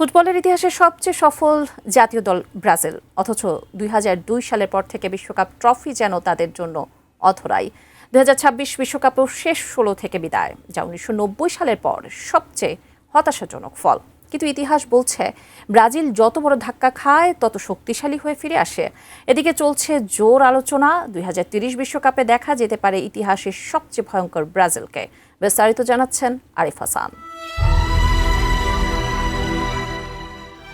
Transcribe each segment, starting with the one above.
ফুটবলের ইতিহাসে সবচেয়ে সফল জাতীয় দল ব্রাজিল, অথচ ২০০২ সালের পর থেকে বিশ্বকাপ ট্রফি যেন তাদের জন্য অধরাই। ২০২৬ বিশ্বকাপেও শেষ ১৬ থেকে বিদায়, যা ১৯৯০ সালের পর সবচেয়ে হতাশাজনক ফল। কিন্তু ইতিহাস বলছে ব্রাজিল যত বড় ধাক্কা খায় তত শক্তিশালী হয়ে ফিরে আসে। এদিকে চলছে জোর আলোচনা, ২০৩০ বিশ্বকাপে দেখা যেতে পারে ইতিহাসের সবচেয়ে ভয়ঙ্কর ব্রাজিলকে। বিস্তারিত জানাচ্ছেন আরিফ হাসান।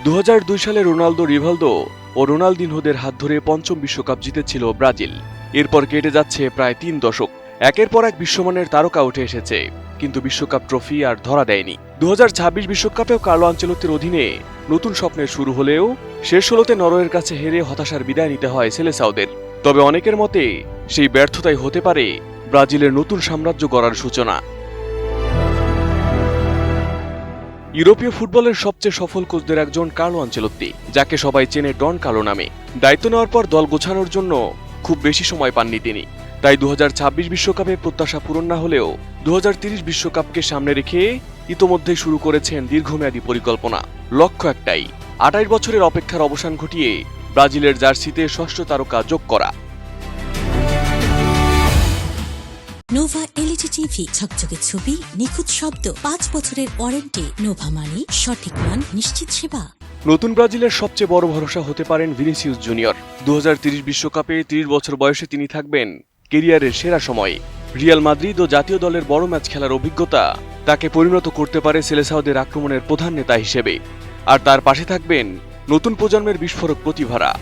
২০০২ সালে রোনালদো, রিভালদো ও রোনালদিনহোদের হাত ধরে পঞ্চম বিশ্বকাপ জিতেছিল ব্রাজিল। এরপর কেটে যাচ্ছে প্রায় ৩ দশক। একের পর এক বিশ্বমানের তারকা উঠে এসেছে, কিন্তু বিশ্বকাপ ট্রফি আর ধরা দেয়নি। ২০২৬ বিশ্বকাপেও কার্লো আনচেলত্তির অধীনে নতুন স্বপ্নের শুরু হলেও শেষ ১৬তে নরওয়ের কাছে হেরে হতাশার বিদায় নিতে হয় সেলেসাওদের। তবে অনেকের মতে সেই ব্যর্থতাই হতে পারে ব্রাজিলের নতুন সাম্রাজ্য গড়ার সূচনা। ইউরোপীয় ফুটবলের সবচেয়ে সফল কোচদের একজন কার্লো আনচেলত্তি, যাকে সবাই চেনে ডন কার্লো নামে। দায়িত্ব নেওয়ার পর দল গোছানোর জন্য খুব বেশি সময় পাননি তিনি। তাই ২০২৬ বিশ্বকাপে প্রত্যাশা পূরণ না হলেও ২০৩০ বিশ্বকাপকে সামনে রেখে ইতোমধ্যেই শুরু করেছেন দীর্ঘমেয়াদী পরিকল্পনা। লক্ষ্য একটাই, ২৮ বছরের অপেক্ষার অবসান ঘটিয়ে ব্রাজিলের জার্সিতে ষষ্ঠ তারকা যোগ করা। নোভা এলইডি টিভি, ঝকঝকে ছবি, নিখুঁত শব্দ, ৫ বছরের ওয়ারেন্টি। নোভা মানি সঠিক মান, নিশ্চিত সেবা। নতুন ব্রাজিলের সবচেয়ে বড় ভরসা হতে পারেন ভিনিসিয়াস জুনিয়র। ২০৩০ বিশ্বকাপে ৩০ বছর বয়সে তিনি থাকবেন কেরিয়ারের সেরা সময়ে। রিয়াল মাদ্রিদ ও জাতীয় দলের বড় ম্যাচ খেলার অভিজ্ঞতা তাকে পরিণত করতে পারে সেলেসাওদের আক্রমণের প্রধান নেতা হিসেবে। আর তার পাশে থাকবেন নতুন প্রজন্মের বিস্ফোরক প্রতিভারা।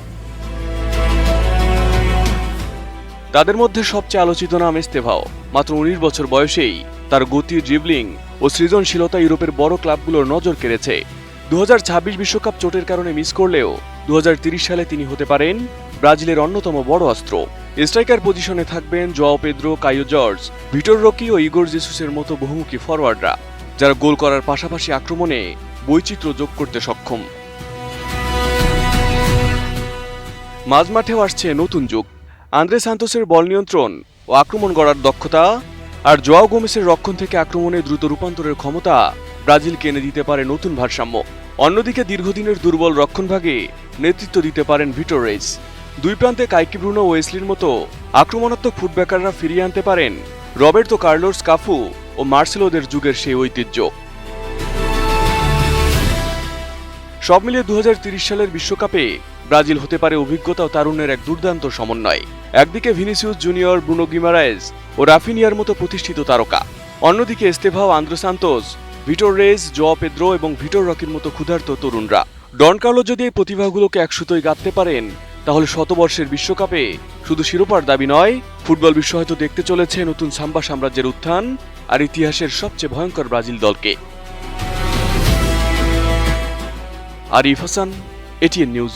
তাদের মধ্যে সবচেয়ে আলোচিত নাম এস্তেভাও। মাত্র ১৯ বছর বয়সেই তার গতি, ড্রিবলিং ও সৃজনশীলতা ইউরোপের বড় ক্লাবগুলোর নজর কেড়েছে। ২০২৬ বিশ্বকাপ চোটের কারণে মিস করলেও ২০৩০ সালে তিনি হতে পারেন ব্রাজিলের অন্যতম বড় অস্ত্র। স্ট্রাইকার পজিশনে থাকবেন Joao Pedro, কাইও George, Vitor Rocky ও ইগোর জেসুসের মতো বহুমুখী ফরওয়ার্ডরা, যারা গোল করার পাশাপাশি আক্রমণে বৈচিত্র্য যোগ করতে সক্ষম। মাঝমাঠেও আসছে নতুন যুগ। আন্দ্রে সান্তোসের বল নিয়ন্ত্রণ ও আক্রমণ গড়ার দক্ষতা আর জোয়াও গোমেসের রক্ষণ থেকে আক্রমণে দ্রুত রূপান্তরের ক্ষমতা ব্রাজিলকে এনে দিতে পারে নতুন ভারসাম্য। অন্যদিকে দীর্ঘদিনের দুর্বল রক্ষণভাগে নেতৃত্ব দিতে পারেন ভিটর রেস। দুই প্রান্তে কাইকি, ব্রুনো ও ওয়েসলির মতো আক্রমণাত্মক ফুটব্যাকাররা ফিরিয়ে আনতে পারেন রবের্তো কার্লোস, কাফু ও মার্সেলোদের যুগের সেই ঐতিহ্য। সব মিলিয়ে ২০৩০ সালের বিশ্বকাপে ব্রাজিল হতে পারে অভিজ্ঞতা ও তারুণ্যের এক দুর্দান্ত সমন্বয়। একদিকে ভিনিসিয়াস জুনিয়র, ব্রুনো গিমারায়েজ ও রাফিনিয়ার মতো প্রতিষ্ঠিত তারকা, অন্যদিকে Estevao, Andre Santos, Vitor Reis, Joao Pedro এবং ভিটর রকির মতো ক্ষুধার্ত তরুণরা। ডন কার্লো যদি এই প্রতিভাগুলোকে এক সুতোয় গাঁথতে পারেন, তাহলে শতবর্ষের বিশ্বকাপে শুধু শিরোপার দাবি নয়, ফুটবল বিশ্ব হয়তো দেখতে চলেছে নতুন সাম্বা সাম্রাজ্যের উত্থান আর ইতিহাসের সবচেয়ে ভয়ঙ্কর ব্রাজিল দলকে। Arif Hasan, ATN news.